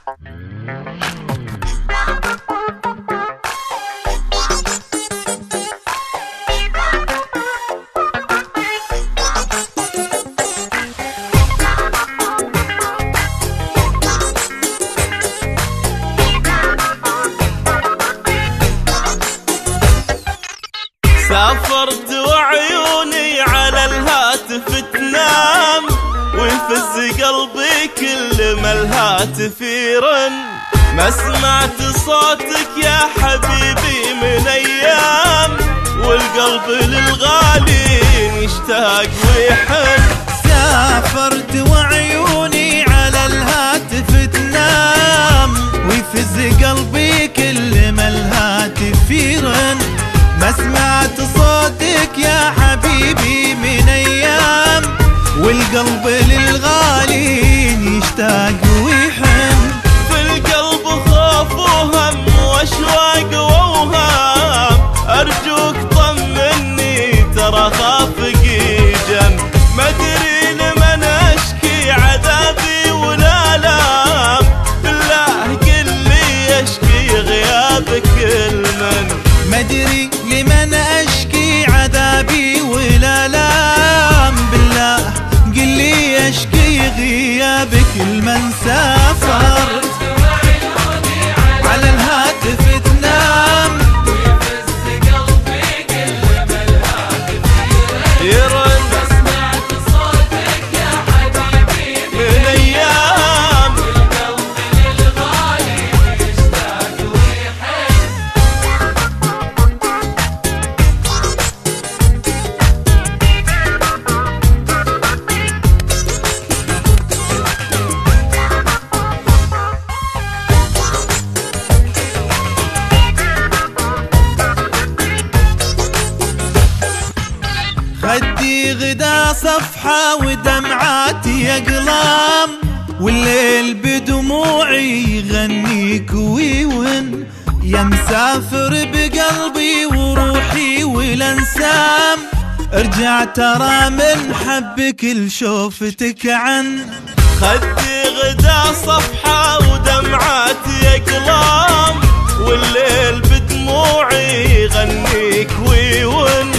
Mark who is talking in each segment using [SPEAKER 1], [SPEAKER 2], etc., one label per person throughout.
[SPEAKER 1] سافرت وعيوني على الهاتف تنام، ويفز قلبي كل ما الهاتف يرن. ما سمعت صوتك يا حبيبي من ايام، والقلب للغالي يشتاق ويحن.
[SPEAKER 2] سافرت وعيوني على الهاتف تنام، ويفز قلبي كل ما الهاتف يرن. ما سمعت صوتك يا حبيبي من ايام، والقلب للغالي يشتاق ويحن.
[SPEAKER 1] في القلب خوف وهم واشواق واوهام، ارجوك طمني ترى خافقي جن. ما ادري لمن اشكي عذابي ولا لام، بالله قل لي اشكي غيابك لمن.
[SPEAKER 2] ما ادري لمن اشكي عذابي ولا لام، بالله قل لي اشكي غيابك لمن. سافر على الهاتف تنام،
[SPEAKER 3] ويفز قلبي كل ما الهاتف
[SPEAKER 1] يرن.
[SPEAKER 3] ما سمعت صوتك يا حبيبي
[SPEAKER 1] من ايام،
[SPEAKER 3] والقلب للغالي يشتاق ويحن.
[SPEAKER 2] خدي غدا صفحة ودمعاتي أقلام، والليل بدموعي يغنيك ويون. يا مسافر بقلبي وروحي والانسام، ارجع ترى من حبك لشوفتك عن.
[SPEAKER 1] خدي غدا صفحة ودمعاتي أقلام، والليل بدموعي يغنيك ويون.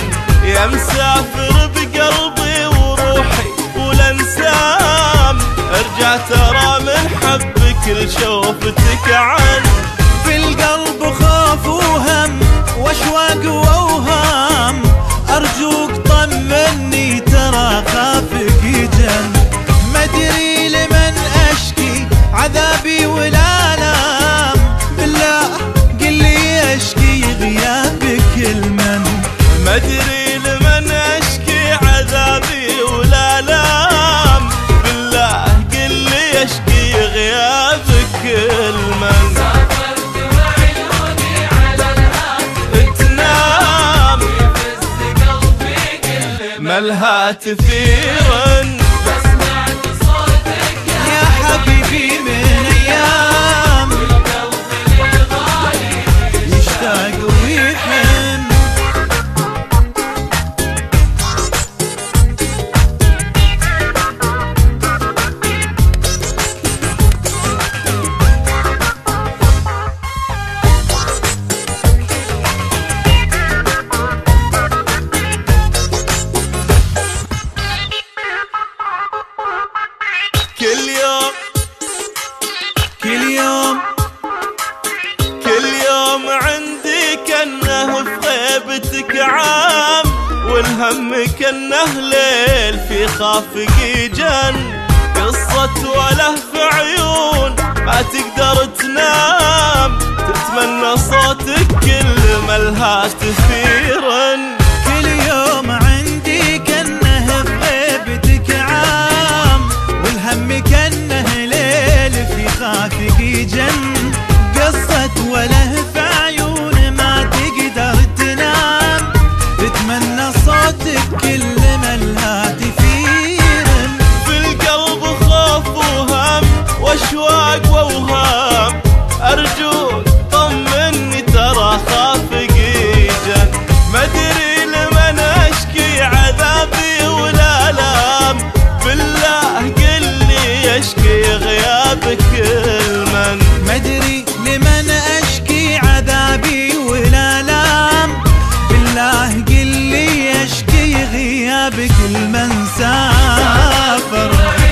[SPEAKER 1] يا مسافر بقلبي وروحي والانسام، ارجع ترى من حبك لشوفتك عن.
[SPEAKER 2] في القلب خوف وهم واشواق واوهام، ارجوك طمني ترى خافك جن. ما ادري لمن اشكي عذابي ولا لام، بالله قل لي اشكي غيابك لمن.
[SPEAKER 1] ما ادري لمن اشكي عذابي ولا لام، بالله قل لي اشكي غيابك لمن.
[SPEAKER 3] سافرت وعيوني على الهاتف
[SPEAKER 1] تنام،
[SPEAKER 3] ويفز قلبي كل
[SPEAKER 1] ما الهاتف يرن.
[SPEAKER 3] ما سمعت صوتك
[SPEAKER 2] يا حبيبي من ايام،
[SPEAKER 3] والقلب للغالي
[SPEAKER 2] يشتاق ويحن.
[SPEAKER 1] كل يوم
[SPEAKER 2] كل يوم
[SPEAKER 1] كل يوم عندي كأنه في غيبتك عام، والهم كأنه ليل في خافقي جن. قصة وله في عيون ما تقدر تنام، تتمنى صوتك كل ما الهاتف يرن.
[SPEAKER 2] كل يوم عندي كأنه في غيبتك عام، والهم كأنه ليل في خافقي جن. قصة وله في عيون ما تقدر تنام، تتمنى صوتك كل ما الهاتف يرن.
[SPEAKER 1] في القلب خوف وهم واشواق واوهام، ارجوك طمني ترى خافقي جن. ما ادري لمن اشكي عذابي ولا لام، بالله قل لي اشكي غيابك لمن.
[SPEAKER 2] كل من سافر.